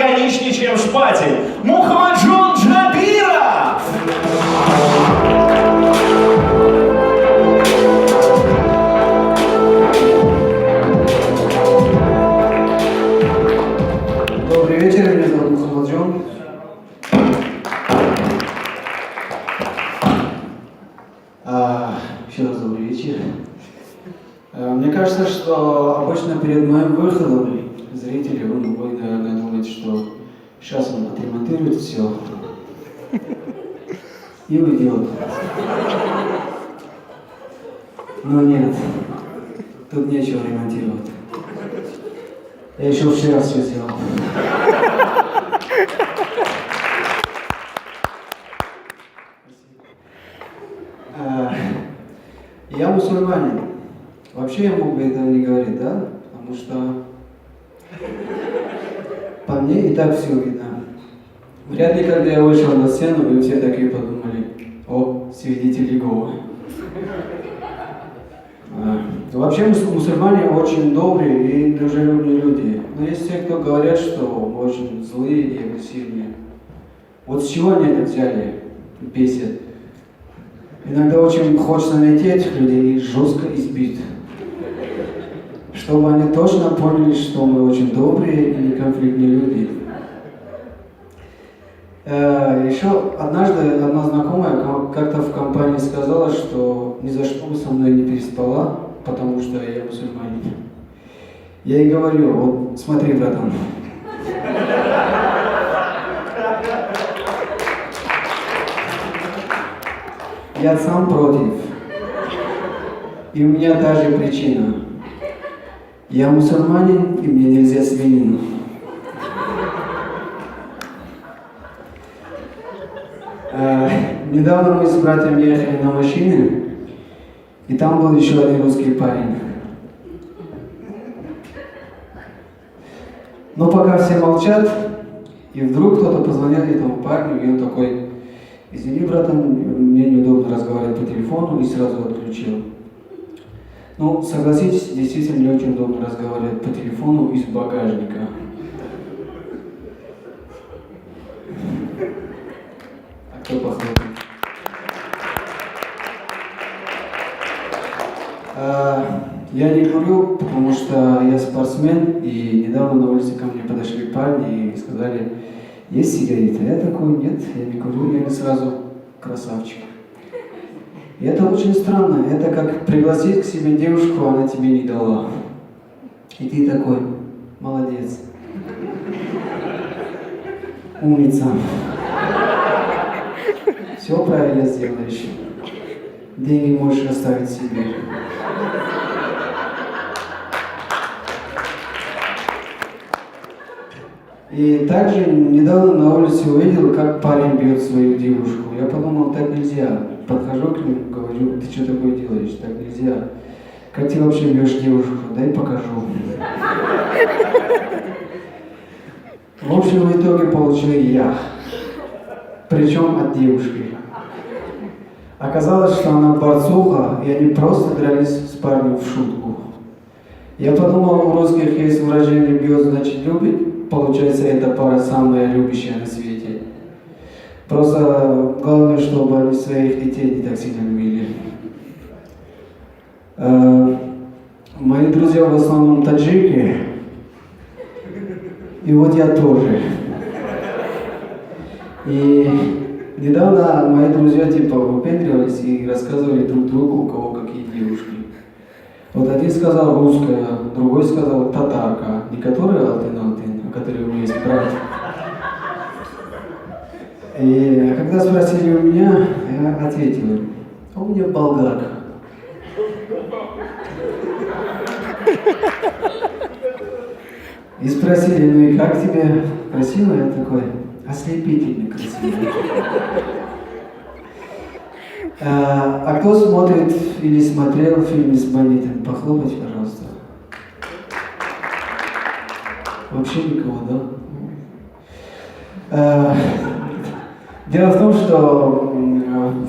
органичнее, чем шпатель. Мухаммаджон Джабиров! Добрый вечер, меня зовут Мухаммаджон. Еще раз добрый вечер. Мне кажется, что обычно перед моим выходом зрители, вы, наверное, думаете, что сейчас он отремонтирует все и уйдет. Но нет, тут нечего ремонтировать. Я еще вчера все сделал. Я мусульманин. Вообще я мог бы этого не говорить, да? Потому что по мне и так все видно. Вряд ли, когда я вышел на сцену, вы все такие подумали: о, свидетель Иеговы. Вообще мусульмане очень добрые и дружелюбные люди. Но есть те, кто говорят, что мы очень злые и агрессивные. Вот с чего они это взяли? Бесит. Иногда очень хочется найти этих людей и жестко избить. Чтобы они точно поняли, что мы очень добрые и неконфликтные люди. Еще однажды одна знакомая как-то в компании сказала, что ни за что бы со мной не переспала, потому что я мусульманин. Я ей говорю: вот смотри, братан. Я сам против. И у меня та же причина. Я мусульманин, и мне нельзя свинину. Недавно мы с братьями ехали на машине, и там был еще один русский парень. Но пока все молчат, и вдруг кто-то позвонил этому парню, и он такой: извини, братан, мне неудобно разговаривать по телефону, и сразу отключил. Ну, согласитесь, действительно не очень удобно разговаривать по телефону из багажника. А кто похлопает? Я не курю, потому что я спортсмен, и недавно на улице ко мне подошли парни и сказали: есть сигареты? Я такой: нет, я не курю, я сразу красавчик. И это очень странно, это как пригласить к себе девушку, а она тебе не дала. И ты такой: молодец. Умница. Все правильно сделаешь. Деньги можешь оставить себе. И также недавно на улице увидел, как парень бьет свою девушку. Я подумал: так нельзя. Подхожу к нему, говорю: ты что такое делаешь? Так нельзя. Как ты вообще бьешь девушку? Дай покажу. В общем, в итоге получил я. Причем от девушки. Оказалось, что она борцуха, и они просто дрались с парнем в шутку. Я подумал, у русских есть выражение «бьет, значит любит». Получается, эта пара самая любящая на свете. Просто главное, чтобы они своих детей не так сильно любили. Мои друзья в основном таджики. И вот я тоже. И недавно мои друзья типа выпендривались и рассказывали друг другу, у кого какие девушки. Вот один сказал русская, другой сказал татарка, не которая алтын-алтын, а которая у меня есть брат. И когда спросили у меня, я ответил: а у меня болгарка. И спросили: ну и как тебе? Красиво? Я такой: ослепительно красиво. А кто смотрит или смотрел фильм с бандитами? Похлопайте, пожалуйста. Вообще никого, да? Дело в том, что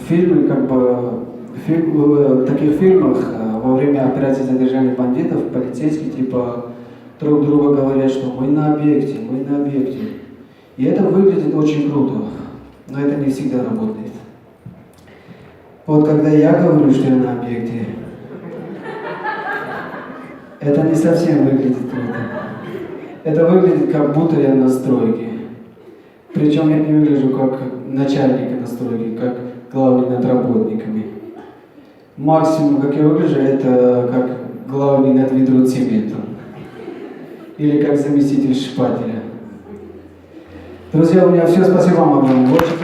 фильмы, в таких фильмах во время операции задержания бандитов полицейские типа друг друга говорят, что мы на объекте, мы на объекте. И это выглядит очень круто, но это не всегда работает. Вот когда я говорю, что я на объекте, это не совсем выглядит круто. Это выглядит, как будто я на стройке. Причем я не выгляжу как начальник на стройке, как главный над работниками. Максимум, как я выгляжу, это как главный над ведром цементом. Или как заместитель шпателя. Друзья, у меня все. Спасибо вам огромное. Очень